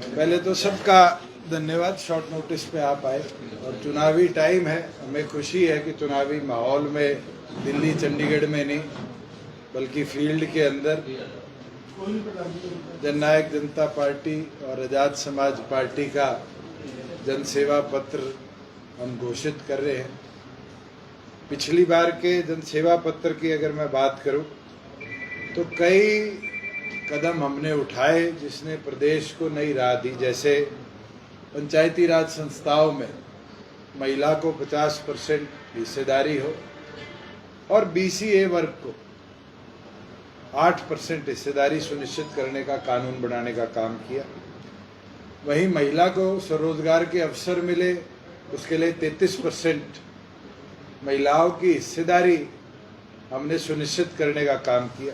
पहले तो सबका धन्यवाद, शॉर्ट नोटिस पे आप आए और चुनावी टाइम है। हमें खुशी है कि चुनावी माहौल में दिल्ली चंडीगढ़ में नहीं बल्कि फील्ड के अंदर जननायक जनता पार्टी और आज़ाद समाज पार्टी का जनसेवा पत्र हम घोषित कर रहे हैं। पिछली बार के जनसेवा पत्र की अगर मैं बात करूं तो कई कदम हमने उठाए जिसने प्रदेश को नई राह दी। जैसे पंचायती राज संस्थाओं में महिला को 50% हिस्सेदारी हो और BCA वर्ग को 8% हिस्सेदारी सुनिश्चित करने का कानून बनाने का काम किया। वहीं महिला को स्वरोजगार के अवसर मिले उसके लिए 33% महिलाओं की हिस्सेदारी हमने सुनिश्चित करने का काम किया।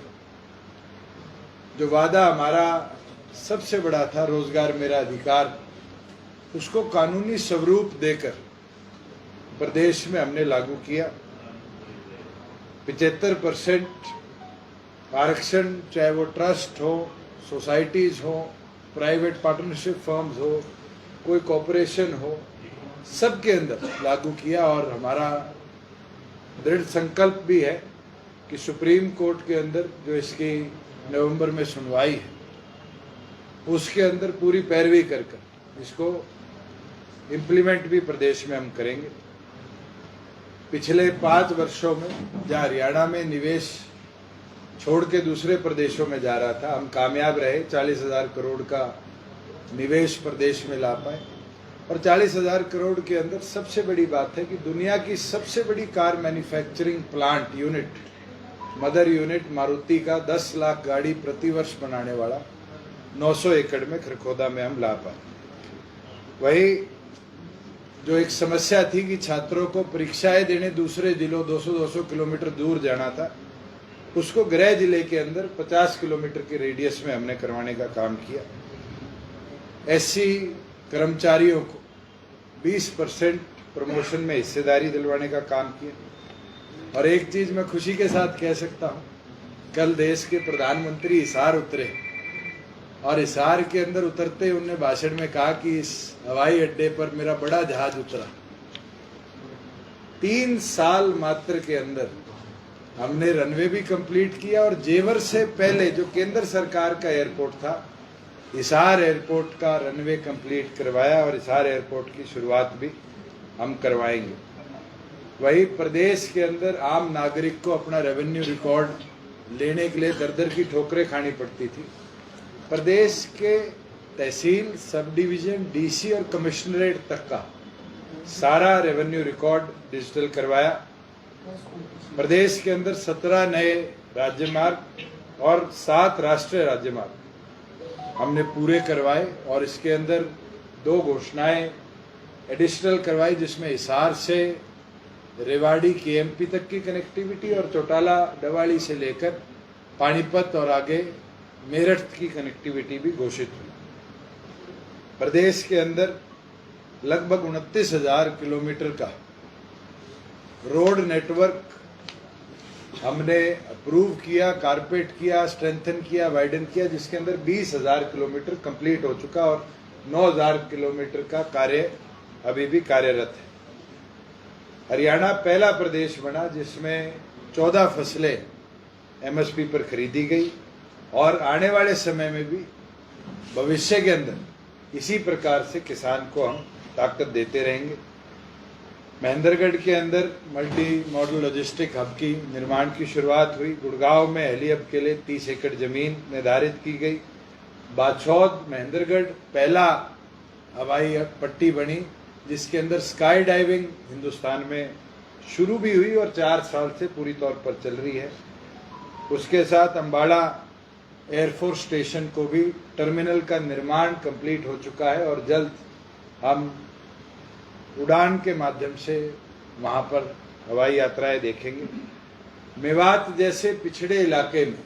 जो वादा हमारा सबसे बड़ा था, रोजगार मेरा अधिकार, उसको कानूनी स्वरूप देकर प्रदेश में हमने लागू किया। 75% आरक्षण, चाहे वो ट्रस्ट हो, सोसाइटीज हो, प्राइवेट पार्टनरशिप फर्म्स हो, कोई कॉरपोरेशन हो, सबके अंदर लागू किया। और हमारा दृढ़ संकल्प भी है कि सुप्रीम कोर्ट के अंदर जो इसकी नवंबर में सुनवाई है उसके अंदर पूरी पैरवी कर इसको इम्प्लीमेंट भी प्रदेश में हम करेंगे। पिछले 5 वर्षों में जहाँ हरियाणा में निवेश छोड़ के दूसरे प्रदेशों में जा रहा था, हम कामयाब रहे। 40,000 करोड़ का निवेश प्रदेश में ला पाए। और 40,000 करोड़ के अंदर सबसे बड़ी बात है कि दुनिया की सबसे बड़ी car manufacturing plant unit, mother unit Maruti का 10 लाख गाड़ी प्रतिवर्ष बनाने वाला 900 एकड़ में खरखोदा में हम ला पाए। वही जो एक समस्या थी कि छात्रों को परीक्षाएं देने दूसरे जिलों 200-200 किलोमीटर दूर जाना था, उसको गृह जिले के अंदर 50 किलोमीटर के रेडियस में हमने करवाने का काम किया। SC कर्मचारियों को 20% प्रमोशन में हिस्सेदारी दिलवाने का काम किया। और एक चीज मैं खुशी के साथ कह सकता हूं, कल देश के प्रधानमंत्री हिसार उतरे और हिसार के अंदर उतरते उन्होंने भाषण में कहा कि इस हवाई अड्डे पर मेरा बड़ा जहाज उतरा। 3 साल मात्र के अंदर हमने रनवे भी कंप्लीट किया और जेवर से पहले जो केंद्र सरकार का एयरपोर्ट था, हिसार एयरपोर्ट का रनवे कंप्लीट करवाया और हिसार एयरपोर्ट की शुरुआत भी हम करवाएंगे। वही प्रदेश के अंदर आम नागरिक को अपना रेवेन्यू रिकॉर्ड लेने के लिए दर-दर की ठोकरें खानी पड़ती थी। प्रदेश के तहसील, सब डिवीजन, DC और कमिश्नरेट तक का सारा रेवेन्यू रिकॉर्ड डिजिटल करवाया। प्रदेश के अंदर 17 नए राज्यमार्ग और 7 राष्ट्रीय राज्यमार्ग हमने पूरे करवाए। और इसके अंदर 2 घोषणाएं एडिशनल करवाई, जिसमें हिसार से रेवाड़ी KMP तक की कनेक्टिविटी और चौटाला डवाड़ी से लेकर पानीपत और आगे मेरठ की कनेक्टिविटी भी घोषित हुई। प्रदेश के अंदर लगभग 29,000 किलोमीटर का रोड नेटवर्क हमने अप्रूव किया, कारपेट किया, स्ट्रेंथन किया, वाइडन किया, जिसके अंदर 20,000 किलोमीटर कंप्लीट हो चुका और 9,000 किलोमीटर का कार्य अभी भी कार्यरत है। हरियाणा पहला प्रदेश बना जिसमें 14 फसलें MSP पर खरीदी गई और आने वाले समय में भी भविष्य के अंदर इसी प्रकार से किसान को हम ताकत देते रहेंगे। महेंद्रगढ़ के अंदर मल्टी मॉडल लॉजिस्टिक हब की निर्माण की शुरुआत हुई। गुड़गांव में हेली हब के लिए 30 एकड़ जमीन निर्धारित की गई। बाछौद महेंद्रगढ़ पहला हवाई पट्टी बनी जिसके अंदर स्काई डाइविंग हिंदुस्तान में शुरू भी हुई और 4 साल से पूरी तौर पर चल रही है। उसके साथ अंबाला एयरफोर्स स्टेशन को भी टर्मिनल का निर्माण कंप्लीट हो चुका है और जल्द हम उड़ान के माध्यम से वहां पर हवाई यात्राएं देखेंगे। मेवात जैसे पिछड़े इलाके में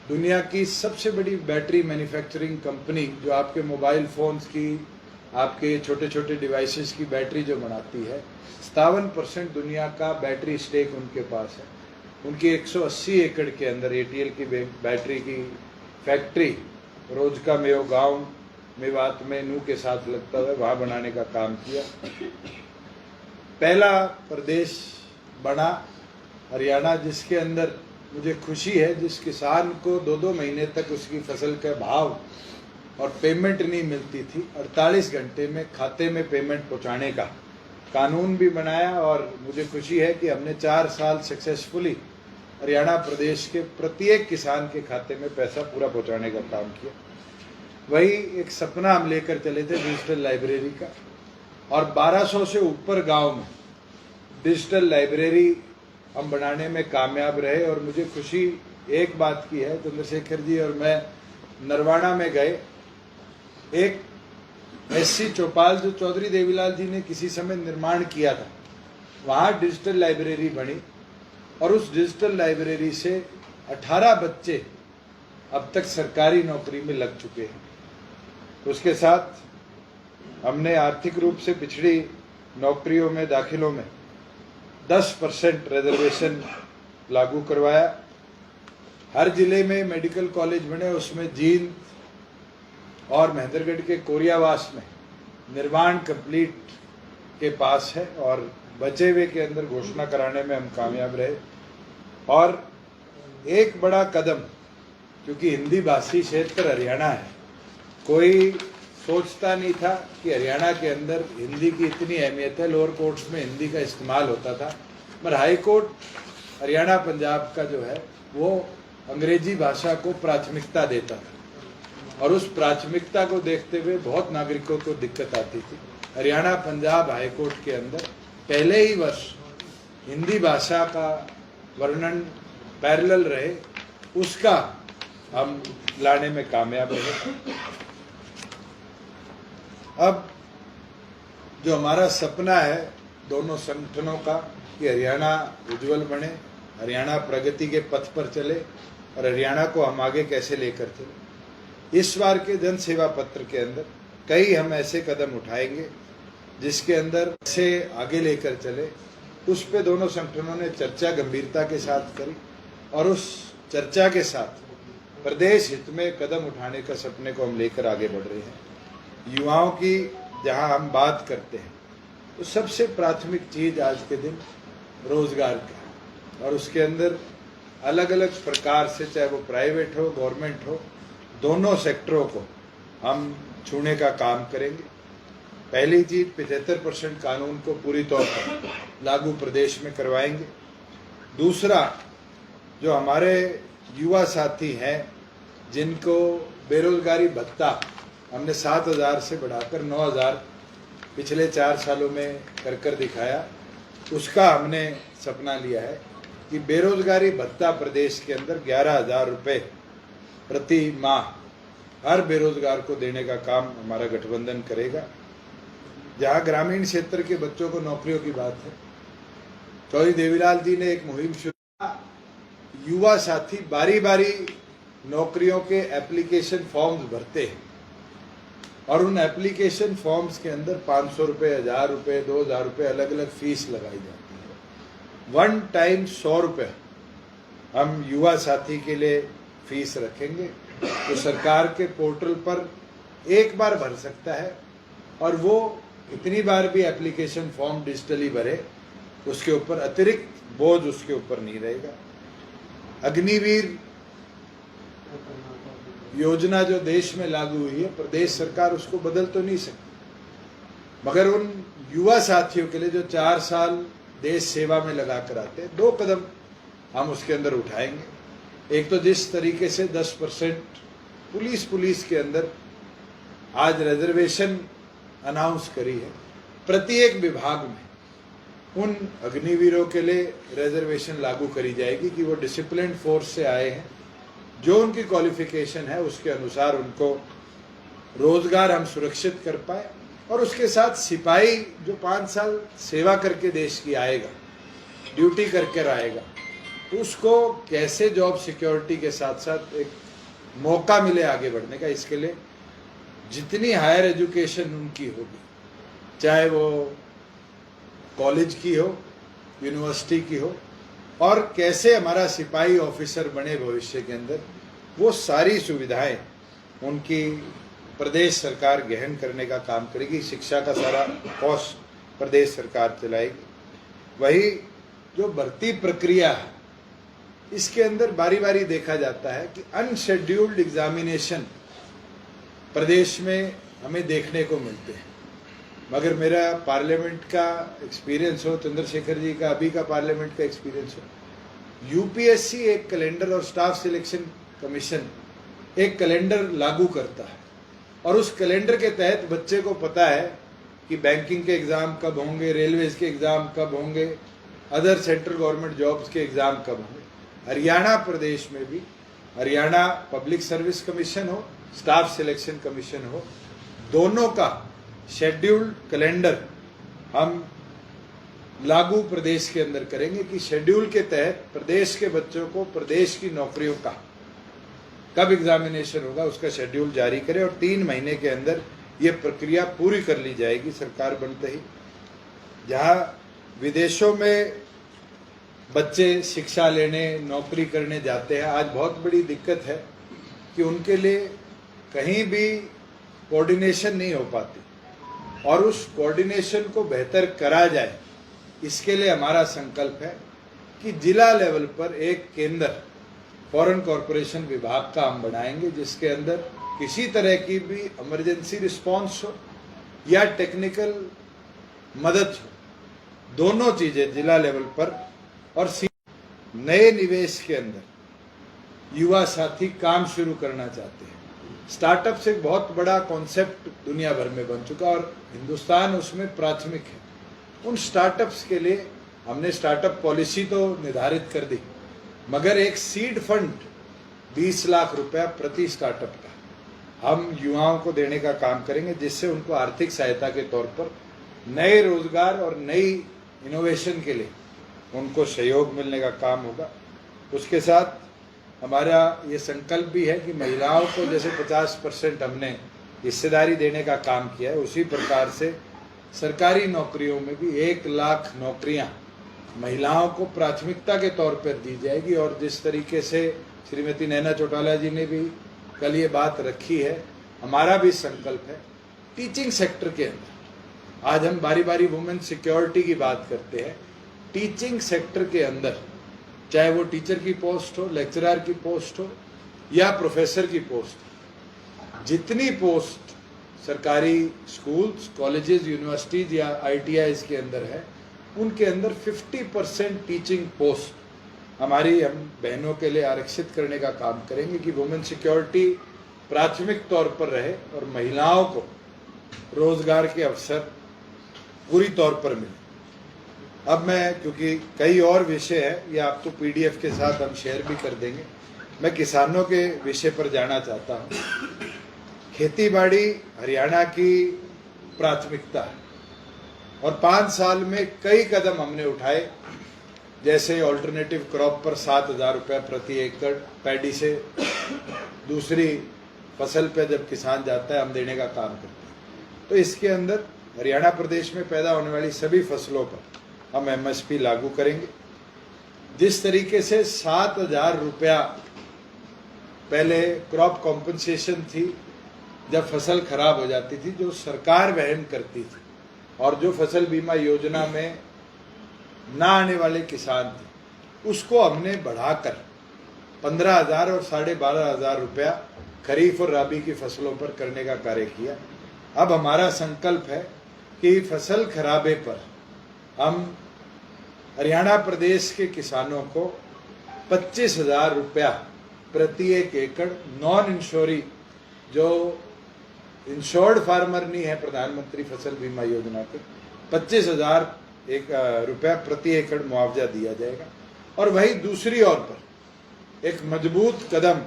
दुनिया की सबसे बड़ी बैटरी मैन्युफैक्चरिंग कंपनी, जो आपके मोबाइल फोन्स की, आपके छोटे छोटे डिवाइसेस की बैटरी जो बनाती है, 57% दुनिया का बैटरी स्टेक उनके पास है। उनकी 180 एकड़ के अंदर ATL की बैटरी की फैक्ट्री रोजका मेयो गांव मेवात में नू के साथ लगता है, वहाँ बनाने का काम किया। पहला प्रदेश बना हरियाणा जिसके अंदर मुझे खुशी है, जिस किसान को 2-2 महीने तक उसकी फसल का भाव और पेमेंट नहीं मिलती थी, 48 घंटे में खाते में पेमेंट पहुंचाने का कानून भी बनाया। और मुझे खुशी है कि हमने 4 साल सक्सेसफुली हरियाणा प्रदेश के प्रत्येक किसान के खाते में पैसा पूरा पहुंचाने का काम किया। वही एक सपना हम लेकर चले थे डिजिटल लाइब्रेरी का, और 1200 से ऊपर गांव में डिजिटल लाइब्रेरी हम बनाने में कामयाब रहे। और मुझे खुशी एक बात की है, चंद्रशेखर जी और मैं नरवाना में गए, एक SC चौपाल जो चौधरी देवीलाल जी ने किसी समय निर्माण किया था, वहाँ डिजिटल लाइब्रेरी बनी, और उस डिजिटल लाइब्रेरी से 18 बच्चे अब तक सरकारी नौकरी में लग चुके हैं। उसके साथ हमने आर्थिक रूप से पिछड़ी नौकरियों में दाखिलों में 10% रिजर्वेशन लागू करवाया। हर जिले में मेडिकल कॉलेज बने, उसमें जींद और महेंद्रगढ़ के कोरियावास में निर्माण कंप्लीट के पास है, और बचे हुए के अंदर घोषणा कराने में हम कामयाब रहे। और एक बड़ा कदम, क्योंकि हिंदी भाषी क्षेत्र हरियाणा है, कोई सोचता नहीं था कि हरियाणा के अंदर हिंदी की इतनी अहमियत है। लोअर कोर्ट्स में हिंदी का इस्तेमाल होता था, पर हाई कोर्ट हरियाणा पंजाब का जो है वो अंग्रेजी भाषा को प्राथमिकता देता था, और उस प्राथमिकता को देखते हुए बहुत नागरिकों को दिक्कत आती थी। हरियाणा पंजाब हाई कोर्ट के अंदर पहले ही वर्ष हिंदी भाषा का वर्णन पैरेलल रहे, उसका हम लाने में कामयाब रहे। अब जो हमारा सपना है दोनों संगठनों का कि हरियाणा उज्जवल बने, हरियाणा प्रगति के पथ पर चले, और हरियाणा को हम आगे कैसे लेकर चले, इस बार के जन सेवा पत्र के अंदर कई हम ऐसे कदम उठाएंगे जिसके अंदर से आगे लेकर चले। उस पे दोनों संगठनों ने चर्चा गंभीरता के साथ करी, और उस चर्चा के साथ प्रदेश हित में कदम उठाने का सपने को हम लेकर आगे बढ़ रहे हैं। युवाओं की जहां हम बात करते हैं तो सबसे प्राथमिक चीज आज के दिन रोजगार का, और उसके अंदर अलग अलग प्रकार से, चाहे वो प्राइवेट हो गवर्नमेंट हो, दोनों सेक्टरों को हम छूने का काम करेंगे। पहली चीज 75% कानून को पूरी तौर पर लागू प्रदेश में करवाएंगे। दूसरा, जो हमारे युवा साथी हैं जिनको बेरोजगारी भत्ता हमने 7,000 से बढ़ाकर 9,000 पिछले 4 सालों में कर दिखाया, उसका हमने सपना लिया है कि बेरोजगारी भत्ता प्रदेश के अंदर 11,000 रुपये प्रति माह हर बेरोजगार को देने का काम हमारा गठबंधन करेगा। जहाँ ग्रामीण क्षेत्र के बच्चों को नौकरियों की बात है, चौधरी देवीलाल जी ने एक मुहिम शुरू, युवा साथी बारी बारी नौकरियों के एप्लीकेशन फॉर्म्स भरते हैं, और उन एप्लीकेशन फॉर्म्स के अंदर 500 रुपये, 1,000 रुपये, 2,000 रुपये अलग अलग फीस लगाई जाती है। 1 टाइम 100 रुपये हम युवा साथी के लिए फीस रखेंगे, तो सरकार के पोर्टल पर एक बार भर सकता है, और वो इतनी बार भी एप्लीकेशन फॉर्म डिजिटली भरे, उसके ऊपर अतिरिक्त बोझ उसके ऊपर नहीं रहेगा। अग्निवीर योजना जो देश में लागू हुई है, प्रदेश सरकार उसको बदल तो नहीं सकती, मगर उन युवा साथियों के लिए जो 4 साल देश सेवा में लगा कर आते हैं, 2 कदम हम उसके अंदर उठाएंगे। एक तो जिस तरीके से 10% पुलिस के अंदर आज रिजर्वेशन अनाउंस करी है, प्रत्येक विभाग में उन अग्निवीरों के लिए रिजर्वेशन लागू करी जाएगी कि वो डिसिप्लिन फोर्स से आए हैं, जो उनकी क्वालिफिकेशन है उसके अनुसार उनको रोजगार हम सुरक्षित कर पाए। और उसके साथ सिपाही जो 5 साल सेवा करके देश की आएगा, ड्यूटी करके आएगा, उसको कैसे जॉब सिक्योरिटी के साथ साथ एक मौका मिले आगे बढ़ने का, इसके लिए जितनी हायर एजुकेशन उनकी होगी, चाहे वो कॉलेज की हो, यूनिवर्सिटी की हो, और कैसे हमारा सिपाही ऑफिसर बने भविष्य के अंदर, वो सारी सुविधाएं उनकी प्रदेश सरकार गहन करने का काम करेगी। शिक्षा का सारा कॉस्ट प्रदेश सरकार चलाएगी। वही जो भर्ती प्रक्रिया है, इसके अंदर बारी बारी देखा जाता है कि अनशेड्यूल्ड एग्जामिनेशन प्रदेश में हमें देखने को मिलते हैं। मगर मेरा पार्लियामेंट का एक्सपीरियंस हो, चंद्रशेखर जी का अभी का पार्लियामेंट का एक्सपीरियंस हो, यूपीएससी एक कैलेंडर और स्टाफ सिलेक्शन कमीशन एक कैलेंडर लागू करता है और उस कैलेंडर के तहत बच्चे को पता है कि बैंकिंग के एग्ज़ाम कब होंगे, रेलवेज के एग्ज़ाम कब होंगे, अदर सेंट्रल गवर्नमेंट जॉब्स के एग्ज़ाम कब होंगे। हरियाणा प्रदेश में भी हरियाणा पब्लिक सर्विस कमीशन हो, स्टाफ सिलेक्शन कमीशन हो, दोनों का शेड्यूल्ड कैलेंडर हम लागू प्रदेश के अंदर करेंगे कि शेड्यूल के तहत प्रदेश के बच्चों को प्रदेश की नौकरियों का कब एग्जामिनेशन होगा उसका शेड्यूल जारी करें और 3 महीने के अंदर ये प्रक्रिया पूरी कर ली जाएगी सरकार बनते ही। जहां विदेशों में बच्चे शिक्षा लेने, नौकरी करने जाते हैं, आज बहुत बड़ी दिक्कत है कि उनके लिए कहीं भी कोऑर्डिनेशन नहीं हो पाती और उस कोऑर्डिनेशन को बेहतर करा जाए, इसके लिए हमारा संकल्प है कि जिला लेवल पर एक केंद्र फॉरेन कॉरपोरेशन विभाग का हम बनाएंगे, जिसके अंदर किसी तरह की भी इमरजेंसी रिस्पांस हो या टेक्निकल मदद हो, दोनों चीजें जिला लेवल पर। और नए निवेश के अंदर युवा साथी काम शुरू करना चाहते हैं। स्टार्टअप्स एक बहुत बड़ा कॉन्सेप्ट दुनिया भर में बन चुका और हिंदुस्तान उसमें प्राथमिक है। उन स्टार्टअप्स के लिए हमने स्टार्टअप पॉलिसी तो निर्धारित कर दी, मगर एक सीड फंड 20 लाख रुपया प्रति स्टार्टअप का हम युवाओं को देने का काम करेंगे, जिससे उनको आर्थिक सहायता के तौर पर नए रोजगार और नई इनोवेशन के लिए उनको सहयोग मिलने का काम होगा। उसके साथ हमारा ये संकल्प भी है कि महिलाओं को जैसे 50% हमने हिस्सेदारी देने का काम किया है, उसी प्रकार से सरकारी नौकरियों में भी 1 लाख नौकरियां महिलाओं को प्राथमिकता के तौर पर दी जाएगी। और जिस तरीके से श्रीमती नैना चौटाला जी ने भी कल ये बात रखी है, हमारा भी संकल्प है टीचिंग सेक्टर के अंदर। आज हम बारी बारी वुमेन सिक्योरिटी की बात करते हैं। टीचिंग सेक्टर के अंदर चाहे वो टीचर की पोस्ट हो, लेक्चरर की पोस्ट हो या प्रोफेसर की पोस्ट, जितनी पोस्ट सरकारी स्कूल्स, कॉलेजेस, यूनिवर्सिटीज या ITIs के अंदर है, उनके अंदर 50% टीचिंग पोस्ट हमारी हम बहनों के लिए आरक्षित करने का काम करेंगे कि वुमेन सिक्योरिटी प्राथमिक तौर पर रहे और महिलाओं को रोजगार के अवसर पूरी तौर पर मिले। अब मैं, क्योंकि कई और विषय है, ये आपको PDF के साथ हम शेयर भी कर देंगे, मैं किसानों के विषय पर जाना चाहता हूँ। खेती बाड़ी हरियाणा की प्राथमिकता है और 5 साल में कई कदम हमने उठाए, जैसे ऑल्टरनेटिव क्रॉप पर 7,000 रुपये प्रति एकड़, पैडी से दूसरी फसल पे जब किसान जाता है हम देने का काम करते हैं। तो इसके अंदर हरियाणा प्रदेश में पैदा होने वाली सभी फसलों पर हम MSP लागू करेंगे। जिस तरीके से 7,000 रुपया पहले क्रॉप कॉम्पनसेशन थी जब फसल खराब हो जाती थी, जो सरकार वहन करती थी, और जो फसल बीमा योजना में ना आने वाले किसान थे उसको हमने बढ़ाकर 15,000 और 12,500 रुपया खरीफ और रबी की फसलों पर करने का कार्य किया। अब हमारा संकल्प है कि फसल खराबे पर हम हरियाणा प्रदेश के किसानों को 25,000 रुपया प्रति एक एकड़, नॉन इंश्योरी, जो इंश्योर्ड फार्मर नहीं है प्रधानमंत्री फसल बीमा योजना के, 25,000 रुपया प्रति एकड़ मुआवजा दिया जाएगा। और वही दूसरी ओर पर एक मजबूत कदम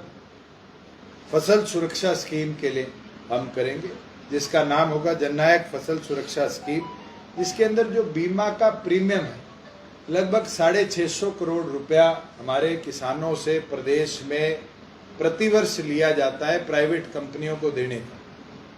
फसल सुरक्षा स्कीम के लिए हम करेंगे, जिसका नाम होगा जननायक फसल सुरक्षा स्कीम, जिसके अंदर जो बीमा का प्रीमियम है लगभग 650 करोड़ रुपया हमारे किसानों से प्रदेश में प्रतिवर्ष लिया जाता है प्राइवेट कंपनियों को देने का।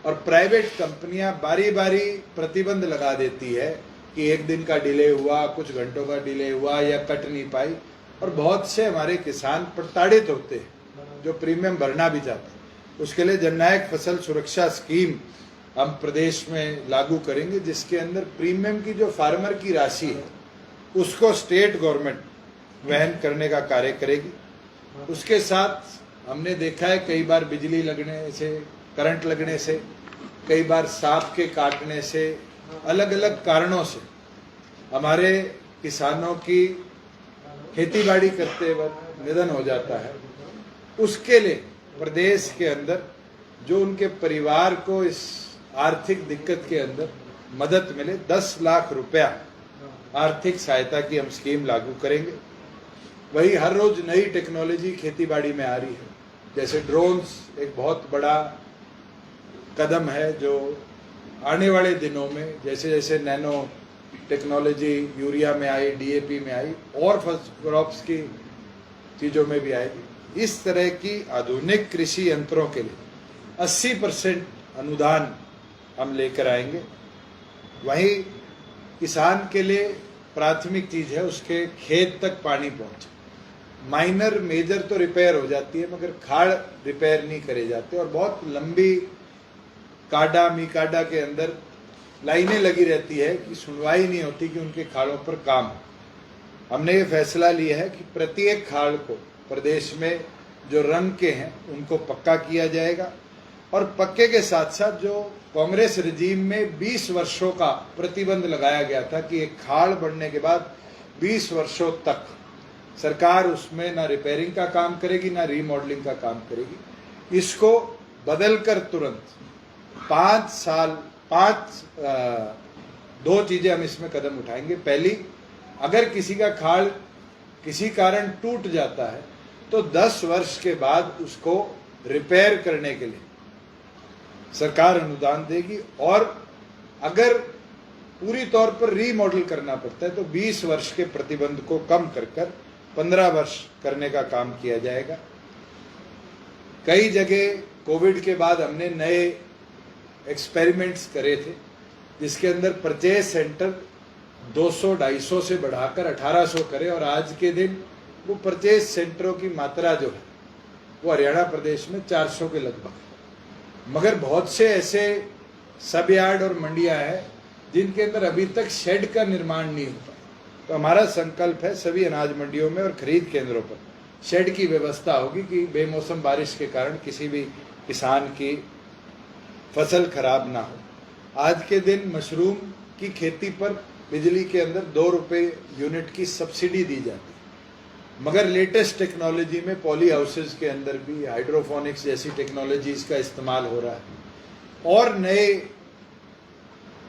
और प्राइवेट कंपनियां बारी बारी प्रतिबंध लगा देती है कि 1 दिन का डिले हुआ, कुछ घंटों का डिले हुआ या कट नहीं पाई, और बहुत से हमारे किसान प्रताड़ित होते हैं जो प्रीमियम भरना भी चाहते हैं। उसके लिए जननायक फसल सुरक्षा स्कीम हम प्रदेश में लागू करेंगे, जिसके अंदर प्रीमियम की जो फार्मर की राशि है उसको स्टेट गवर्नमेंट वहन करने का कार्य करेगी। उसके साथ हमने देखा है कई बार बिजली लगने से, करंट लगने से, कई बार सांप के काटने से, अलग अलग कारणों से हमारे किसानों की खेतीबाड़ी करते वक्त निधन हो जाता है। उसके लिए प्रदेश के अंदर जो उनके परिवार को इस आर्थिक दिक्कत के अंदर मदद मिले, 10 लाख रुपया आर्थिक सहायता की हम स्कीम लागू करेंगे। वही हर रोज नई टेक्नोलॉजी खेतीबाड़ी में आ रही है, जैसे ड्रोन्स एक बहुत बड़ा कदम है जो आने वाले दिनों में जैसे जैसे नैनो टेक्नोलॉजी यूरिया में आई, डीएपी में आई और फर्स्ट क्रॉप्स की चीज़ों में भी आएगी। इस तरह की आधुनिक कृषि यंत्रों के लिए 80% अनुदान हम लेकर आएंगे। वहीं किसान के लिए प्राथमिक चीज है उसके खेत तक पानी पहुंचे। माइनर मेजर तो रिपेयर हो जाती है मगर खाड़ रिपेयर नहीं करे जाते, और बहुत लंबी काडा मिकाडा के अंदर लाइनें लगी रहती है कि सुनवाई नहीं होती कि उनके खाड़ों पर काम हो। हमने ये फैसला लिया है कि प्रत्येक खाड़ को प्रदेश में जो रंग के हैं उनको पक्का किया जाएगा, और पक्के के साथ साथ जो कांग्रेस रिजीम में 20 वर्षों का प्रतिबंध लगाया गया था कि एक खाड़ बढ़ने के बाद 20 वर्षों तक सरकार उसमें ना रिपेयरिंग का काम करेगी ना रीमॉडलिंग का काम करेगी, इसको बदलकर तुरंत 5 साल 2 चीजें हम इसमें कदम उठाएंगे। पहली, अगर किसी का खाड़ किसी कारण टूट जाता है तो 10 वर्ष के बाद उसको रिपेयर करने के लिए सरकार अनुदान देगी, और अगर पूरी तौर पर रीमॉडल करना पड़ता है तो 20 वर्ष के प्रतिबंध को कम कर 15 वर्ष करने का काम किया जाएगा। कई जगह कोविड के बाद हमने नए एक्सपेरिमेंट्स करे थे, जिसके अंदर परचेज सेंटर 200-250 से बढ़ाकर 1800 करे, और आज के दिन वो परचेज सेंटरों की मात्रा जो है वो हरियाणा प्रदेश में 400 के लगभग है। मगर बहुत से ऐसे सब यार्ड और मंडियां हैं जिनके अंदर अभी तक शेड का निर्माण नहीं होता। तो हमारा संकल्प है सभी अनाज मंडियों में और खरीद केंद्रों पर शेड की व्यवस्था होगी कि बेमौसम बारिश के कारण किसी भी किसान की फसल खराब ना हो। आज के दिन मशरूम की खेती पर बिजली के अंदर 2 रुपये यूनिट की सब्सिडी दी जाती है, मगर लेटेस्ट टेक्नोलॉजी में पॉली हाउसेज के अंदर भी हाइड्रोफोनिक्स जैसी टेक्नोलॉजीज का इस्तेमाल हो रहा है, और नए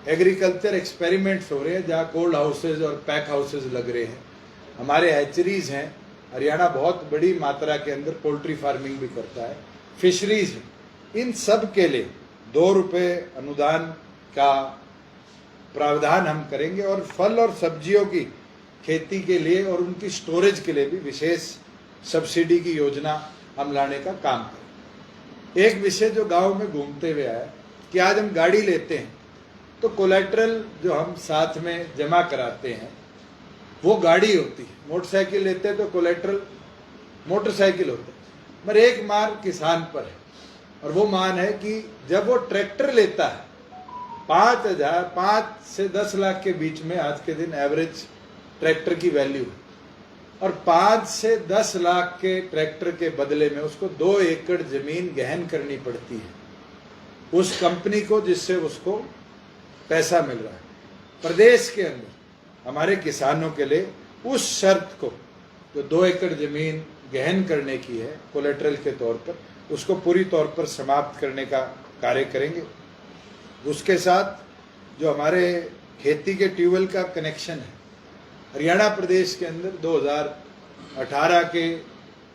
एग्रीकल्चर एक्सपेरिमेंट्स हो रहे हैं जहाँ कोल्ड हाउसेज और पैक हाउसेज लग रहे हैं। हमारे हैचरीज हैं, हरियाणा बहुत बड़ी मात्रा के अंदर पोल्ट्री फार्मिंग भी करता है, फिशरीज है। इन सब के लिए 2 रुपये अनुदान का प्रावधान हम करेंगे, और फल और सब्जियों की खेती के लिए और उनकी स्टोरेज के लिए भी विशेष सब्सिडी की योजना हम लाने का काम करें। एक विषय जो गांव में घूमते हुए आया कि आज हम गाड़ी लेते हैं तो कोलेट्रल जो हम साथ में जमा कराते हैं वो गाड़ी होती है, मोटरसाइकिल लेते हैं तो कोलेट्रल मोटरसाइकिल होता है। मगर एक मार किसान पर है, और वो मान है कि जब वो ट्रैक्टर लेता है 5 से 10 लाख के बीच में आज के दिन एवरेज ट्रैक्टर की वैल्यू है, और 5 से 10 लाख के ट्रैक्टर के बदले में उसको 2 एकड़ जमीन गहन करनी पड़ती है उस कंपनी को जिससे उसको पैसा मिल रहा है। प्रदेश के अंदर हमारे किसानों के लिए उस शर्त को जो 2 एकड़ जमीन गहन करने की है कोलेट्रल के तौर पर, उसको पूरी तौर पर समाप्त करने का कार्य करेंगे। उसके साथ जो हमारे खेती के ट्यूबवेल का कनेक्शन है, हरियाणा प्रदेश के अंदर 2018 के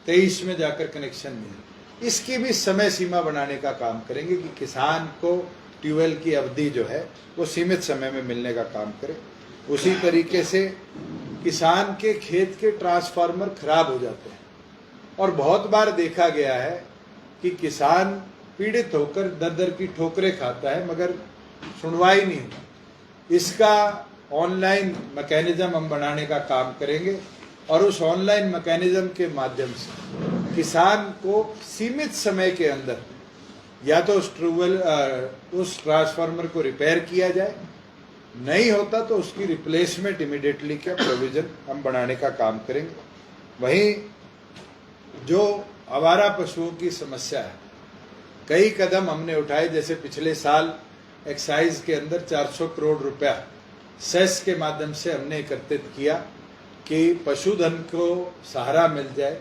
23 में जाकर कनेक्शन मिले, इसकी भी समय सीमा बनाने का काम करेंगे कि किसान को ट्यूबवेल की अवधि जो है वो सीमित समय में मिलने का काम करे। उसी तरीके से किसान के खेत के ट्रांसफार्मर खराब हो जाते हैं, और बहुत बार देखा गया है कि किसान पीड़ित होकर दर की ठोकरें खाता है मगर सुनवाई नहीं होती। इसका ऑनलाइन मैकेनिज्म हम बनाने का काम करेंगे, और उस ऑनलाइन मैकेनिज्म के माध्यम से किसान को सीमित समय के अंदर या तो उस ट्रांसफार्मर को रिपेयर किया जाए, नहीं होता तो उसकी रिप्लेसमेंट इमिडिएटली का प्रोविजन हम बनाने का काम करेंगे। वहीं जो आवारा पशुओं की समस्या है, कई कदम हमने उठाए। जैसे पिछले साल एक्साइज के अंदर 400 करोड़ रुपया सेस के माध्यम से हमने एकत्रित किया कि पशुधन को सहारा मिल जाए।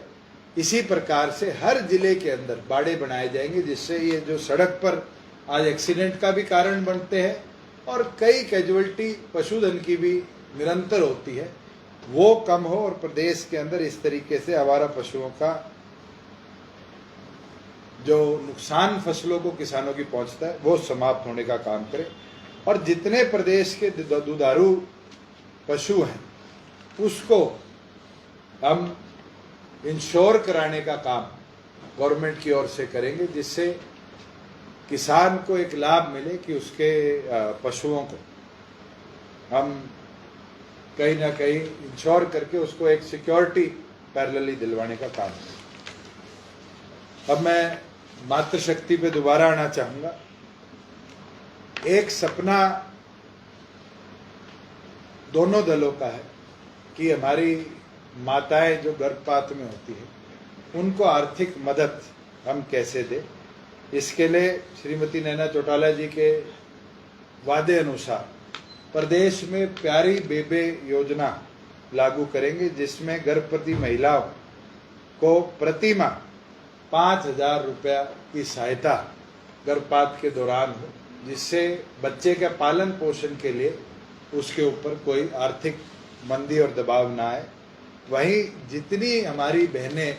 इसी प्रकार से हर जिले के अंदर बाड़े बनाए जाएंगे, जिससे ये जो सड़क पर आज एक्सीडेंट का भी कारण बनते हैं और कई कैजुअलिटी पशुधन की भी निरंतर होती है, वो कम हो और प्रदेश के अंदर इस तरीके से आवारा पशुओं का जो नुकसान फसलों को किसानों की पहुंचता है वो समाप्त होने का काम करें। और जितने प्रदेश के दुधारू पशु हैं उसको हम इंश्योर कराने का काम गवर्नमेंट की ओर से करेंगे, जिससे किसान को एक लाभ मिले कि उसके पशुओं को हम कहीं ना कहीं इंश्योर करके उसको एक सिक्योरिटी पैरेलली दिलवाने का काम करें। अब मैं मातृशक्ति पे दोबारा आना चाहूंगा। एक सपना दोनों दलों का है कि हमारी माताएं जो गर्भपात में होती है उनको आर्थिक मदद हम कैसे दें। इसके लिए श्रीमती नैना चौटाला जी के वादे अनुसार प्रदेश में प्यारी बेबे योजना लागू करेंगे, जिसमें गर्भवती महिलाओं को प्रति माह 5,000 रुपया की सहायता गर्भपात के दौरान हो, जिससे बच्चे के पालन पोषण के लिए उसके ऊपर कोई आर्थिक मंदी और दबाव ना आए। वहीं जितनी हमारी बहनें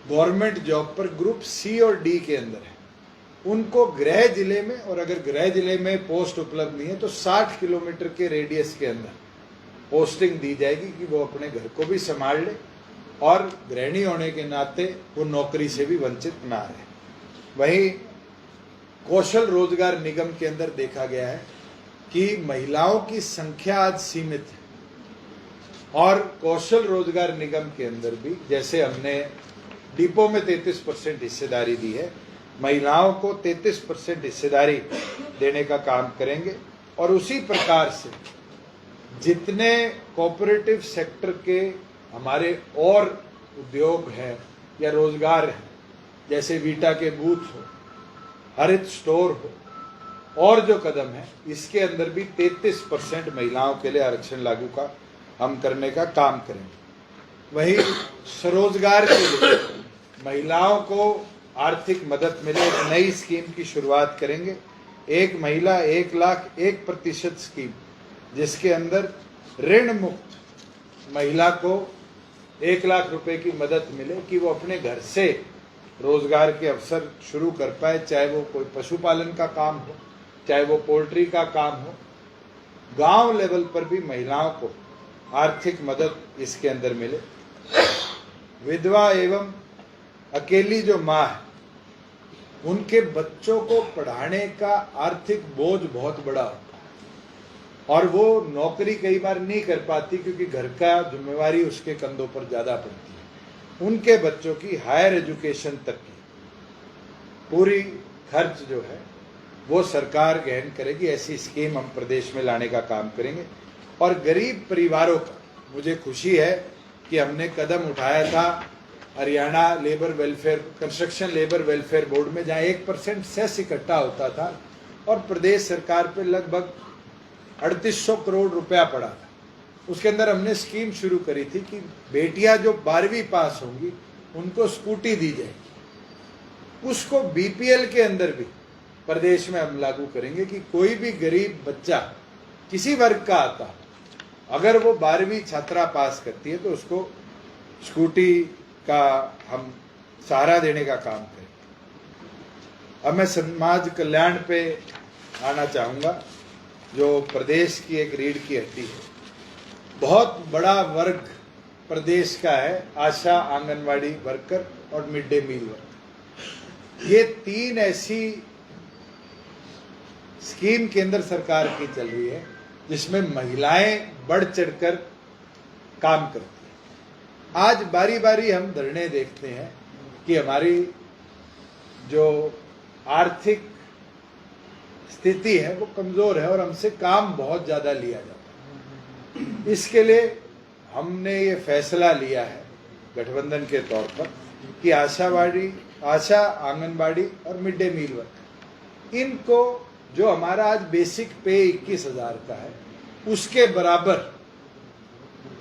गवर्नमेंट जॉब पर ग्रुप सी और डी के अंदर है, उनको गृह जिले में, और अगर गृह जिले में पोस्ट उपलब्ध नहीं है तो 60 किलोमीटर के रेडियस के अंदर पोस्टिंग दी जाएगी कि वो अपने घर को भी संभाल ले और गृहिणी होने के नाते वो नौकरी से भी वंचित ना रहे। वहीं कौशल रोजगार निगम के अंदर देखा गया है कि महिलाओं की संख्या आज सीमित है, और कौशल रोजगार निगम के अंदर भी जैसे हमने डिपो में 33% हिस्सेदारी दी है, महिलाओं को 33% हिस्सेदारी देने का काम करेंगे। और उसी प्रकार से जितने कोऑपरेटिव सेक्टर के हमारे और उद्योग है या रोजगार है, जैसे वीटा के बूथ हो, हरित स्टोर हो, और जो कदम है इसके अंदर भी 33% महिलाओं के लिए आरक्षण लागू का हम करने का काम करेंगे। वहीं स्वरोजगार के लिए महिलाओं को आर्थिक मदद मिले, एक नई स्कीम की शुरुआत करेंगे, एक महिला 1 लाख 1% स्कीम, जिसके अंदर ऋण मुक्त महिला को 1 लाख रुपए की मदद मिले कि वो अपने घर से रोजगार के अवसर शुरू कर पाए, चाहे वो कोई पशुपालन का काम हो, चाहे वो पोल्ट्री का काम हो। गांव लेवल पर भी महिलाओं को आर्थिक मदद इसके अंदर मिले। विधवा एवं अकेली जो माँ है, उनके बच्चों को पढ़ाने का आर्थिक बोझ बहुत बड़ा होता है और वो नौकरी कई बार नहीं कर पाती क्योंकि घर का जिम्मेवारी उसके कंधों पर ज्यादा पड़ती है। उनके बच्चों की हायर एजुकेशन तक की पूरी खर्च जो है वो सरकार वहन करेगी। ऐसी स्कीम हम प्रदेश में लाने का काम करेंगे। और गरीब परिवारों का मुझे खुशी है कि हमने कदम उठाया था Haryana labour welfare construction labour welfare board में, जहाँ 1% सेस इकट्ठा होता था और प्रदेश सरकार पे लगभग 3800 करोड़ रुपया पड़ा था। उसके अंदर हमने स्कीम शुरू करी थी कि बेटियां जो 12वीं पास होंगी उनको स्कूटी दी जाएगी। उसको बीपीएल के अंदर भी प्रदेश में हम लागू करेंगे कि कोई भी गरीब बच्चा किसी वर्ग का आता, अगर वो 12वीं छात्रा पास करती है तो उसको स्कूटी का हम सहारा देने का काम करें। अब मैं समाज कल्याण पे आना चाहूँगा, जो प्रदेश की एक रीढ़ की हड्डी है। बहुत बड़ा वर्ग प्रदेश का है आशा, आंगनवाड़ी वर्कर और मिड डे मील वर्कर। ये 3 ऐसी स्कीम केंद्र सरकार की चल रही है जिसमें महिलाएं बढ़ चढ़कर काम करती हैं। आज बारी बारी हम धरने देखते हैं कि हमारी जो आर्थिक स्थिति है वो कमजोर है और हमसे काम बहुत ज्यादा लिया जाता है। इसके लिए हमने ये फैसला लिया है गठबंधन के तौर पर कि आशा, आंगनबाड़ी और मिड डे मील वर्कर, इनको जो हमारा आज बेसिक पे 21,000 का है उसके बराबर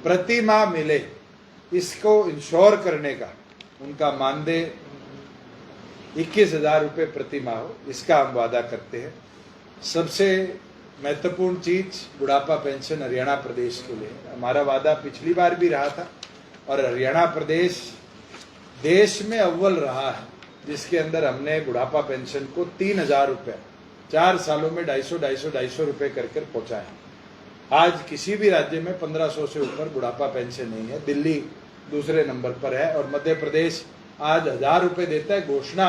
प्रति माह मिले, इसको इंश्योर करने का उनका मानदेय 21,000 रुपये प्रति माह हो, इसका हम वादा करते हैं। सबसे महत्वपूर्ण चीज बुढ़ापा पेंशन हरियाणा प्रदेश के लिए, हमारा वादा पिछली बार भी रहा था और हरियाणा प्रदेश देश में अव्वल रहा है, जिसके अंदर हमने बुढ़ापा पेंशन को 3,000 रुपये 4 सालों में 250 रुपये कर पहुंचाया। आज किसी भी राज्य में 1500 से ऊपर बुढ़ापा पेंशन नहीं है। दिल्ली दूसरे नंबर पर है और मध्य प्रदेश आज 1,000 रुपये देता है, घोषणा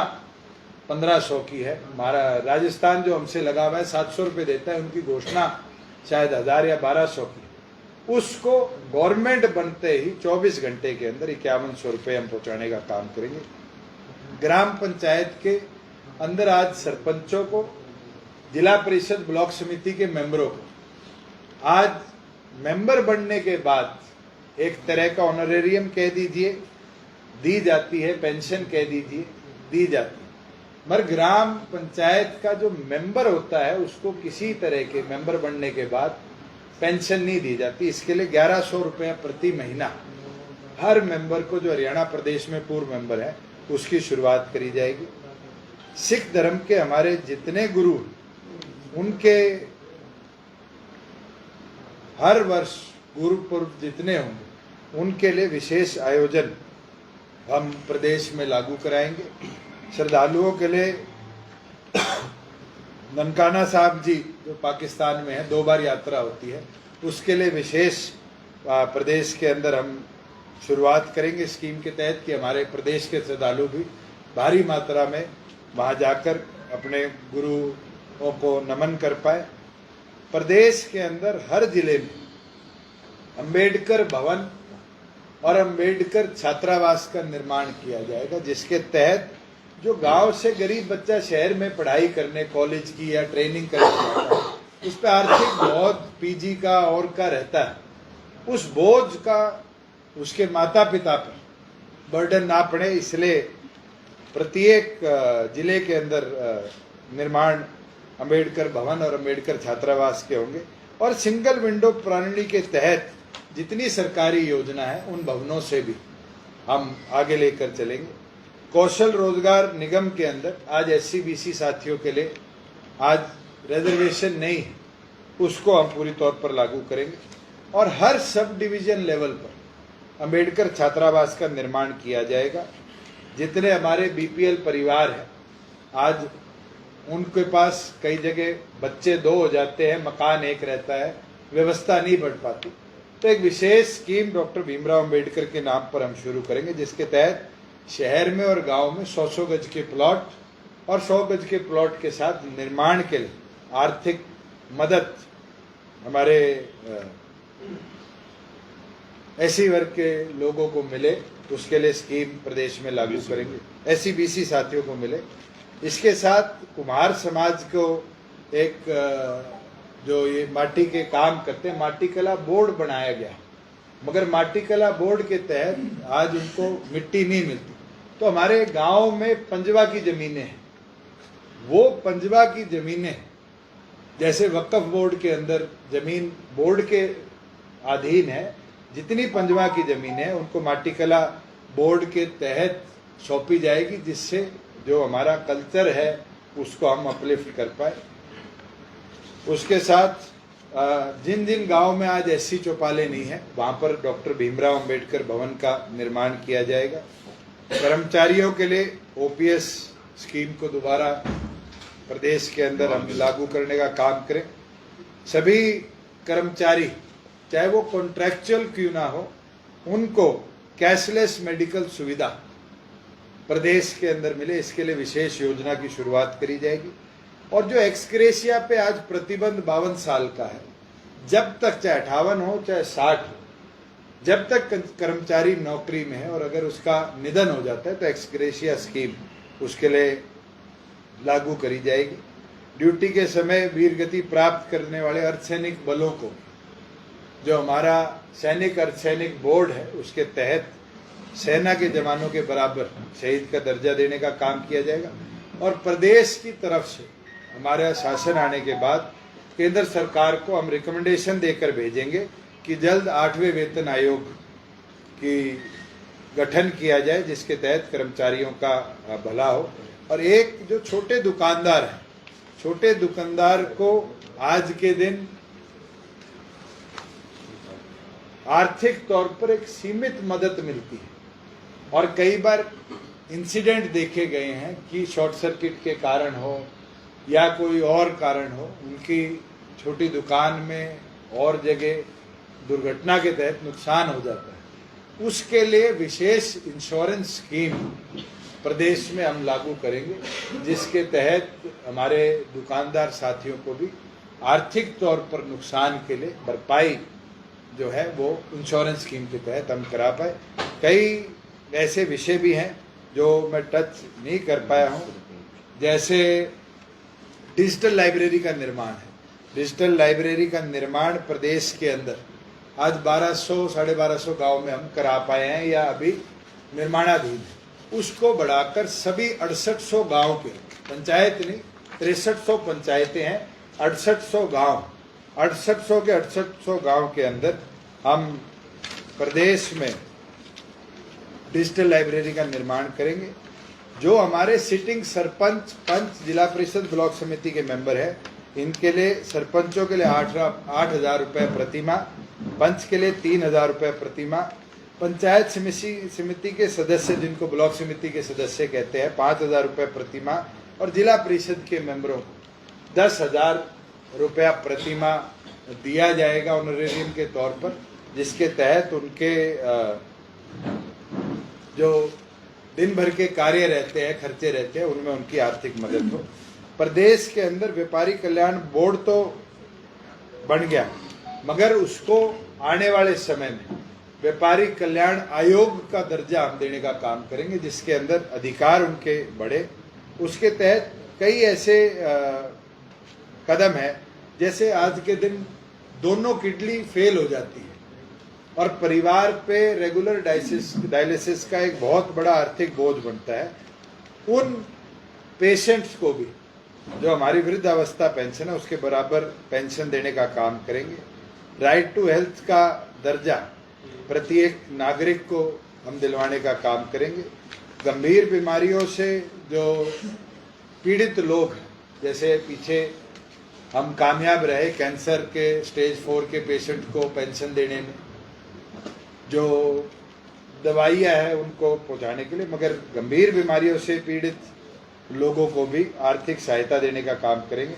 1500 की है। हमारा राजस्थान जो हमसे लगा हुआ है 700 रुपये देता है, उनकी घोषणा शायद 1000 या 1200 की। उसको गवर्नमेंट बनते ही 24 घंटे के अंदर 5100 रुपये हम पहुंचाने का काम करेंगे। ग्राम पंचायत के अंदर आज सरपंचों को, जिला परिषद ब्लॉक समिति के मेंबरों को आज मेंबर बनने के बाद एक तरह का ऑनरेरियम कह दीजिए दी जाती है, पेंशन कह दीजिए दी जाती है, मगर ग्राम पंचायत का जो मेंबर होता है उसको किसी तरह के मेंबर बनने के बाद पेंशन नहीं दी जाती। इसके लिए 1100 रुपये प्रति महीना हर मेंबर को, जो हरियाणा प्रदेश में पूर्व मेंबर है, उसकी शुरुआत करी जाएगी। सिख धर्म के हमारे जितने गुरु, उनके हर वर्ष गुरु पर्व जितने होंगे उनके लिए विशेष आयोजन हम प्रदेश में लागू कराएंगे। श्रद्धालुओं के लिए ननकाना साहब जी जो पाकिस्तान में है, 2 बार यात्रा होती है, उसके लिए विशेष प्रदेश के अंदर हम शुरुआत करेंगे स्कीम के तहत कि हमारे प्रदेश के श्रद्धालु भी भारी मात्रा में वहाँ जाकर अपने गुरुओं को नमन कर पाए। प्रदेश के अंदर हर जिले में अंबेडकर भवन और अंबेडकर छात्रावास का निर्माण किया जाएगा, जिसके तहत जो गांव से गरीब बच्चा शहर में पढ़ाई करने, कॉलेज की या ट्रेनिंग करने जाता है, उस पर आर्थिक बोझ पीजी का और का रहता है, उस बोझ का उसके माता पिता पर बर्डन ना पड़े, इसलिए प्रत्येक जिले के अंदर निर्माण अंबेडकर भवन और अंबेडकर छात्रावास के होंगे। और सिंगल विंडो प्रणाली के तहत जितनी सरकारी योजना है उन भवनों से भी हम आगे लेकर चलेंगे। कौशल रोजगार निगम के अंदर आज SC-BC साथियों के लिए आज रिजर्वेशन नहीं है, उसको हम पूरी तौर पर लागू करेंगे और हर सब डिवीजन लेवल पर अंबेडकर छात्रावास का निर्माण किया जाएगा। जितने हमारे BPL परिवार हैं, आज उनके पास कई जगह बच्चे 2 हो जाते हैं, मकान एक रहता है, व्यवस्था नहीं बढ़ पाती, तो एक विशेष स्कीम डॉक्टर भीमराव अंबेडकर के नाम पर हम शुरू करेंगे, जिसके तहत शहर में और गांव में 100-100 गज के प्लॉट और 100 गज के प्लॉट के साथ निर्माण के लिए आर्थिक मदद हमारे SC वर्ग के लोगों को मिले, उसके लिए स्कीम प्रदेश में लागू करेंगे, SC-BC साथियों को मिले। इसके साथ कुम्हार समाज को एक जो ये माटी के काम करते हैं, माटी कला बोर्ड बनाया गया, मगर माटी कला बोर्ड के तहत आज उनको मिट्टी नहीं मिलती। तो हमारे गांव में पंजवा की जमीनें हैं, वो पंजवा की जमीनें जैसे वक्फ बोर्ड के अंदर जमीन बोर्ड के अधीन है, जितनी पंजवा की जमीनें हैं उनको माटी कला बोर्ड के तहत सौंपी जाएगी, जिससे जो हमारा कल्चर है उसको हम अपलिफ्ट कर पाए। उसके साथ जिन जिन गांव में आज SC चौपाले नहीं है, वहां पर डॉक्टर भीमराव अंबेडकर भवन का निर्माण किया जाएगा। कर्मचारियों के लिए OPS स्कीम को दोबारा प्रदेश के अंदर हम लागू करने का काम करें। सभी कर्मचारी चाहे वो कॉन्ट्रैक्चुअल क्यों ना हो, उनको कैशलेस मेडिकल सुविधा प्रदेश के अंदर मिले, इसके लिए विशेष योजना की शुरुआत करी जाएगी। और जो एक्सग्रेशिया पे आज प्रतिबंध 52 साल का है, जब तक चाहे 58 हो चाहे 60 हो, जब तक कर्मचारी नौकरी में है और अगर उसका निधन हो जाता है तो एक्सग्रेशिया स्कीम उसके लिए लागू करी जाएगी। ड्यूटी के समय वीरगति प्राप्त करने वाले अर्धसैनिक बलों को, जो हमारा सैनिक अर्धसैनिक बोर्ड है, उसके तहत सेना के जवानों के बराबर शहीद का दर्जा देने का काम किया जाएगा। और प्रदेश की तरफ से हमारा शासन आने के बाद केंद्र सरकार को हम रिकमेंडेशन देकर भेजेंगे कि जल्द 8वें वेतन आयोग की गठन किया जाए, जिसके तहत कर्मचारियों का भला हो। और एक जो छोटे दुकानदार हैं, छोटे दुकानदार को आज के दिन आर्थिक तौर पर एक सीमित मदद मिलती है। और कई बार इंसिडेंट देखे गए हैं कि शॉर्ट सर्किट के कारण हो या कोई और कारण हो, उनकी छोटी दुकान में और जगह दुर्घटना के तहत नुकसान हो जाता है। उसके लिए विशेष इंश्योरेंस स्कीम प्रदेश में हम लागू करेंगे, जिसके तहत हमारे दुकानदार साथियों को भी आर्थिक तौर पर नुकसान के लिए भरपाई जो है वो इंश्योरेंस स्कीम के तहत हम करा पाए। कई ऐसे विषय भी हैं जो मैं टच नहीं कर पाया हूँ, जैसे डिजिटल लाइब्रेरी का निर्माण है। डिजिटल लाइब्रेरी का निर्माण प्रदेश के अंदर आज 1200 साढ़े 1200 गाँव में हम करा पाए हैं या अभी निर्माणाधीन है। उसको बढ़ाकर सभी 6800 गाँव के, पंचायत नहीं 6300 पंचायतें हैं, 6800 गाँव, 6800 के 6800 गाँव के अंदर हम प्रदेश में डिजिटल लाइब्रेरी का निर्माण करेंगे। जो हमारे सिटिंग सरपंच, पंच, जिला परिषद, ब्लॉक समिति के मेंबर हैं, इनके लिए सरपंचों के लिए 8,000 रुपये प्रतिमाह, पंच के लिए 3,000 रुपये प्रतिमाह, पंचायत समिति के सदस्य जिनको ब्लॉक समिति के सदस्य कहते हैं 5,000 रुपये प्रतिमाह, और जिला परिषद के मेंबरों को 10,000 रुपया प्रतिमाह दिया जाएगा ऑनरेरियम के तौर पर, जिसके तहत उनके जो दिन भर के कार्य रहते हैं, खर्चे रहते हैं, उनमें उनकी आर्थिक मदद हो। प्रदेश के अंदर व्यापारी कल्याण बोर्ड तो बन गया, मगर उसको आने वाले समय में व्यापारी कल्याण आयोग का दर्जा हम देने का काम करेंगे, जिसके अंदर अधिकार उनके बढ़े। उसके तहत कई ऐसे कदम है, जैसे आज के दिन दोनों किडनी फेल हो जाती है और परिवार पे रेगुलर डायलिसिस का एक बहुत बड़ा आर्थिक बोझ बनता है। उन पेशेंट्स को भी जो हमारी वृद्धावस्था पेंशन है उसके बराबर पेंशन देने का काम करेंगे। राइट टू हेल्थ का दर्जा प्रत्येक नागरिक को हम दिलवाने का काम करेंगे। गंभीर बीमारियों से जो पीड़ित लोग हैं, जैसे पीछे हम कामयाब रहे कैंसर के स्टेज 4 के पेशेंट को पेंशन देने में, जो दवाइयाँ हैं उनको पहुँचाने के लिए, मगर गंभीर बीमारियों से पीड़ित लोगों को भी आर्थिक सहायता देने का काम करेंगे।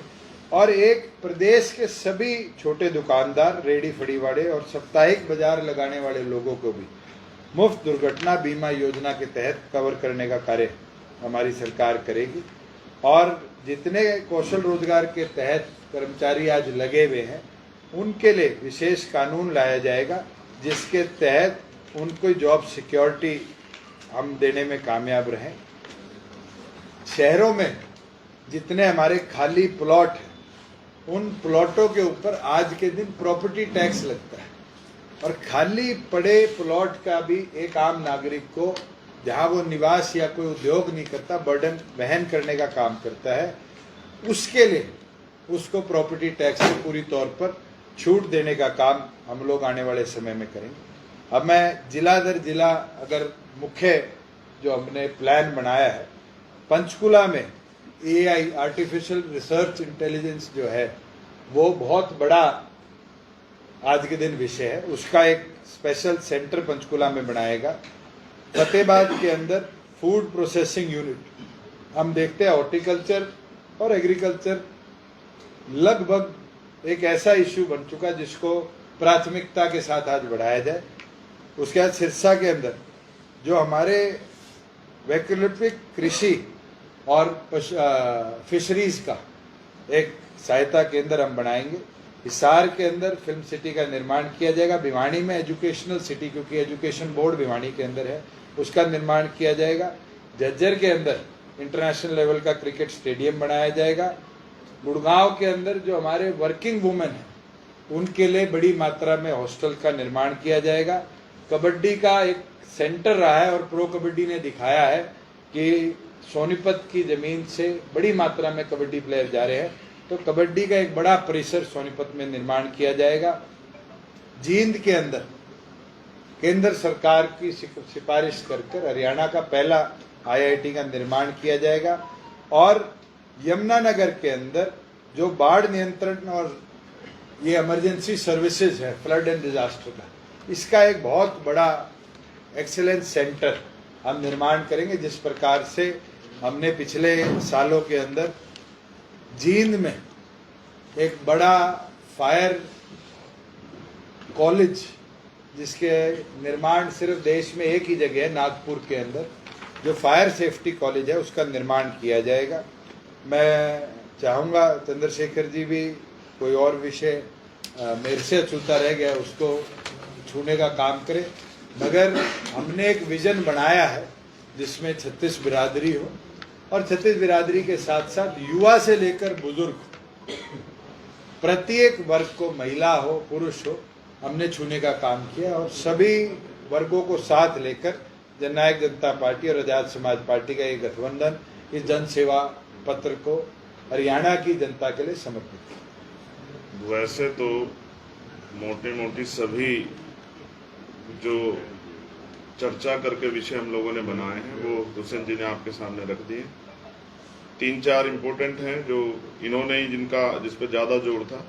और एक प्रदेश के सभी छोटे दुकानदार, रेडी फड़ी वाले और साप्ताहिक बाजार लगाने वाले लोगों को भी मुफ्त दुर्घटना बीमा योजना के तहत कवर करने का कार्य हमारी सरकार करेगी। और जितने कौशल रोजगार के तहत कर्मचारी आज लगे हुए हैं, उनके लिए विशेष कानून लाया जाएगा, जिसके तहत उनको जॉब सिक्योरिटी हम देने में कामयाब रहें। शहरों में जितने हमारे खाली प्लॉट हैं, उन प्लॉटों के ऊपर आज के दिन प्रॉपर्टी टैक्स लगता है, और खाली पड़े प्लॉट का भी एक आम नागरिक को, जहां वो निवास या कोई उद्योग नहीं करता, बर्डन वहन करने का काम करता है, उसके लिए उसको प्रॉपर्टी टैक्स से पूरी तौर पर छूट देने का काम हम लोग आने वाले समय में करेंगे। अब मैं जिला दर जिला अगर मुख्य जो हमने प्लान बनाया है, पंचकुला में AI आर्टिफिशियल रिसर्च इंटेलिजेंस जो है वो बहुत बड़ा आज के दिन विषय है, उसका एक स्पेशल सेंटर पंचकुला में बनाएगा। फतेहाबाद के अंदर फूड प्रोसेसिंग यूनिट, हम देखते हैं हॉर्टिकल्चर और एग्रीकल्चर लगभग एक ऐसा इश्यू बन चुका जिसको प्राथमिकता के साथ आज बढ़ाया जाए। उसके बाद सिरसा के अंदर जो हमारे वैकल्पिक कृषि और फिशरीज का एक सहायता केंद्र हम बनाएंगे। हिसार के अंदर फिल्म सिटी का निर्माण किया जाएगा। भिवानी में एजुकेशनल सिटी, क्योंकि एजुकेशन बोर्ड भिवानी के अंदर है, उसका निर्माण किया जाएगा। झज्जर के अंदर इंटरनेशनल लेवल का क्रिकेट स्टेडियम बनाया जाएगा। गुड़गांव के अंदर जो हमारे वर्किंग वुमेन हैं उनके लिए बड़ी मात्रा में हॉस्टल का निर्माण किया जाएगा। कबड्डी का एक सेंटर रहा है और प्रो कबड्डी ने दिखाया है कि सोनीपत की जमीन से बड़ी मात्रा में कबड्डी प्लेयर जा रहे हैं, तो कबड्डी का एक बड़ा परिसर सोनीपत में निर्माण किया जाएगा। जींद के अंदर केंद्र सरकार की सिफारिश कर हरियाणा का पहला IIT का निर्माण किया जाएगा और यमुनानगर के अंदर जो बाढ़ नियंत्रण और ये इमरजेंसी सर्विसेज है फ्लड एंड डिजास्टर का, इसका एक बहुत बड़ा एक्सीलेंस सेंटर हम निर्माण करेंगे। जिस प्रकार से हमने पिछले सालों के अंदर जींद में एक बड़ा फायर कॉलेज, जिसके निर्माण सिर्फ देश में एक ही जगह है नागपुर के अंदर, जो फायर सेफ्टी कॉलेज है, उसका निर्माण किया जाएगा। मैं चाहूँगा चंद्रशेखर जी भी कोई और विषय मेरे से अछूता रह गया उसको छूने का काम करें, मगर हमने एक विजन बनाया है जिसमें 36 बिरादरी हो और 36 बिरादरी के साथ साथ युवा से लेकर बुजुर्ग प्रत्येक वर्ग को, महिला हो पुरुष हो, हमने छूने का काम किया और सभी वर्गों को साथ लेकर जननायक जनता पार्टी और आजाद समाज पार्टी का ये गठबंधन इस जन सेवा पत्र को हरियाणा की जनता के लिए समर्पित किया। वैसे तो मोटी मोटी सभी जो चर्चा करके विषय हम लोगों ने बनाए हैं वो हुसैन जी ने आपके सामने रख दिए। 3-4 इम्पोर्टेंट हैं जो इन्होंने ही जिस पर ज़्यादा जोर था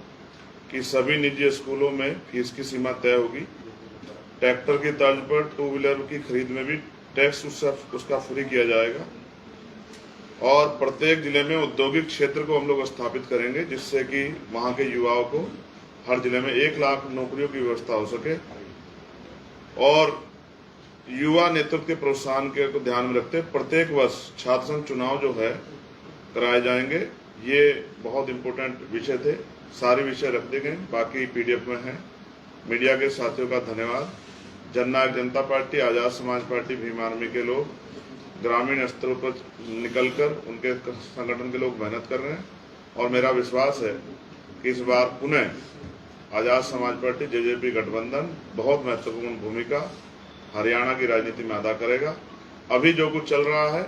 कि सभी निजी स्कूलों में फीस की सीमा तय होगी। ट्रैक्टर की तर्ज पर 2 व्हीलर की खरीद में भी टैक्स उसका फ्री किया जाएगा और प्रत्येक जिले में औद्योगिक क्षेत्र को हम लोग स्थापित करेंगे जिससे कि वहाँ के युवाओं को हर जिले में 1 लाख नौकरियों की व्यवस्था हो सके और युवा नेतृत्व के प्रोत्साहन को ध्यान में रखते प्रत्येक वर्ष छात्र संघ चुनाव जो है कराए जाएंगे। ये बहुत इम्पोर्टेंट विषय थे, सारे विषय रख दिए गए, बाकी PDF में है। मीडिया के साथियों का धन्यवाद। जननायक जनता party, Azad Samaj party, Bhim army के लोग ग्रामीण स्तर पर निकलकर उनके संगठन के लोग मेहनत कर रहे हैं और मेरा विश्वास है कि इस बार पुनः आजाद समाज पार्टी JJP गठबंधन बहुत महत्वपूर्ण भूमिका हरियाणा की राजनीति में अदा करेगा। अभी जो कुछ चल रहा है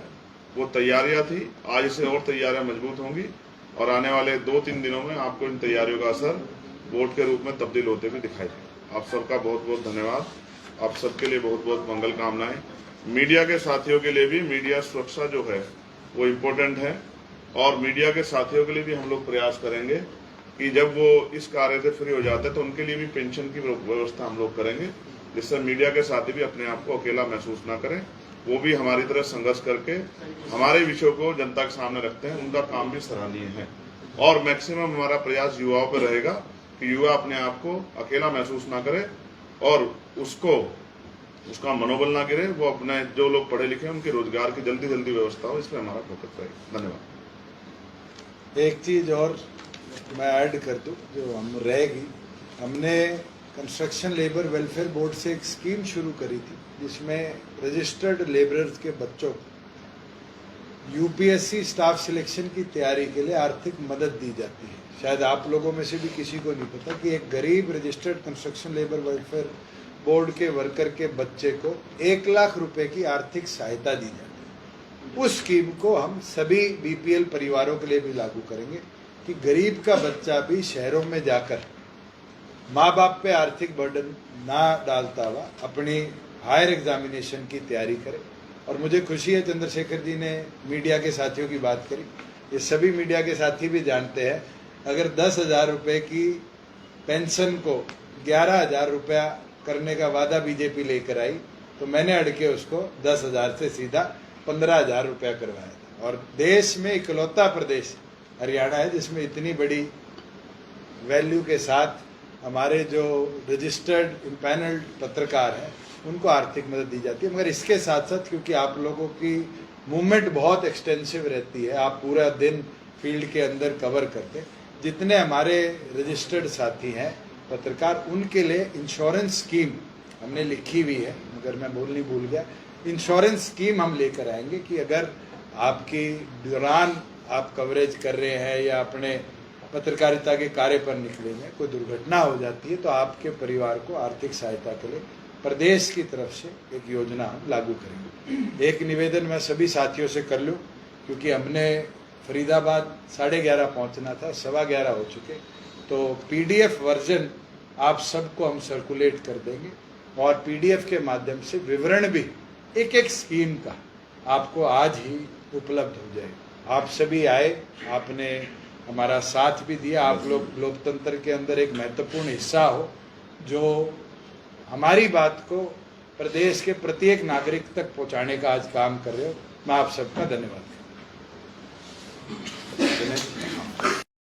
वो तैयारियां थी, आज से और तैयारियां मजबूत होंगी और आने वाले 2-3 दिनों में आपको इन तैयारियों का असर वोट के रूप में तब्दील होते हुए दिखाई देगा। आप सबका बहुत बहुत धन्यवाद। आप सबके लिए बहुत बहुत मंगल कामनाएं। मीडिया के साथियों के लिए भी मीडिया सुरक्षा जो है वो इम्पोर्टेंट है और मीडिया के साथियों के लिए भी हम लोग प्रयास करेंगे कि जब वो इस कार्य से फ्री हो जाते हैं तो उनके लिए भी पेंशन की व्यवस्था हम लोग करेंगे जिससे मीडिया के साथी भी अपने आप को अकेला महसूस ना करें। वो भी हमारी तरह संघर्ष करके हमारे विषयों को जनता के सामने रखते हैं, उनका काम भी सराहनीय है और मैक्सिमम हमारा प्रयास युवाओं पर रहेगा कि युवा अपने आप को अकेला महसूस ना करे और उसका मनोबल ना गिरे, वो अपने जो लोग पढ़े लिखे हैं उनके रोजगार की जल्दी जल्दी व्यवस्था हो, इसमें हमारा फोकस रहेगा। धन्यवाद। एक चीज और मैं ऐड कर दूं जो हम रहेगी, हमने कंस्ट्रक्शन लेबर वेलफेयर बोर्ड से एक स्कीम शुरू करी थी जिसमें रजिस्टर्ड लेबरर्स के बच्चों को UPSC स्टाफ सिलेक्शन की तैयारी के लिए आर्थिक मदद दी जाती है। शायद आप लोगों में से भी किसी को नहीं पता कि एक गरीब registered construction labour welfare board के वर्कर के बच्चे को 1 लाख रुपए की आर्थिक सहायता दी जाती है। उस स्कीम को हम सभी BPL परिवारों के लिए भी लागू करेंगे कि गरीब का बच्चा भी शहरों में जाकर माँ बाप पे आर्थिक बर्डन ना डालता हुआ अपनी हायर एग्जामिनेशन की तैयारी करे। और मुझे खुशी है चंद्रशेखर जी ने मीडिया के साथियों की बात करी, ये सभी मीडिया के साथी भी जानते हैं अगर 10,000 रुपये की पेंशन को 11,000 रुपया करने का वादा बीजेपी लेकर आई तो मैंने अड़के उसको 10,000 से सीधा 15,000 रुपया करवाया था। और देश में इकलौता प्रदेश हरियाणा है जिसमें इतनी बड़ी वैल्यू के साथ हमारे जो रजिस्टर्ड इम्पैनल्ड पत्रकार हैं उनको आर्थिक मदद दी जाती है। मगर इसके साथ साथ क्योंकि आप लोगों की मूवमेंट बहुत एक्सटेंसिव रहती है, आप पूरा दिन फील्ड के अंदर कवर करते, जितने हमारे रजिस्टर्ड साथी हैं पत्रकार, उनके लिए इंश्योरेंस स्कीम हमने लिखी हुई है, मगर मैं बोलनी भूल गया। इंश्योरेंस स्कीम हम लेकर आएंगे कि अगर आपकी दौरान आप कवरेज कर रहे हैं या अपने पत्रकारिता के कार्य पर निकले हैं, कोई दुर्घटना हो जाती है तो आपके परिवार को आर्थिक सहायता के लिए प्रदेश की तरफ से एक योजना हम लागू करेंगे। एक निवेदन मैं सभी साथियों से कर लूँ, क्योंकि हमने फरीदाबाद 11:30 पहुँचना था, 11:15 हो चुके, तो पीडीएफ वर्जन आप सबको हम सर्कुलेट कर देंगे और पीडीएफ के माध्यम से विवरण भी एक एक स्कीम का आपको आज ही उपलब्ध हो जाएगा। आप सभी आए, आपने हमारा साथ भी दिया, आप लोग लोकतंत्र के अंदर एक महत्वपूर्ण हिस्सा हो जो हमारी बात को प्रदेश के प्रत्येक नागरिक तक पहुंचाने का आज काम कर रहे हो। मैं आप सबका धन्यवाद करता हूं।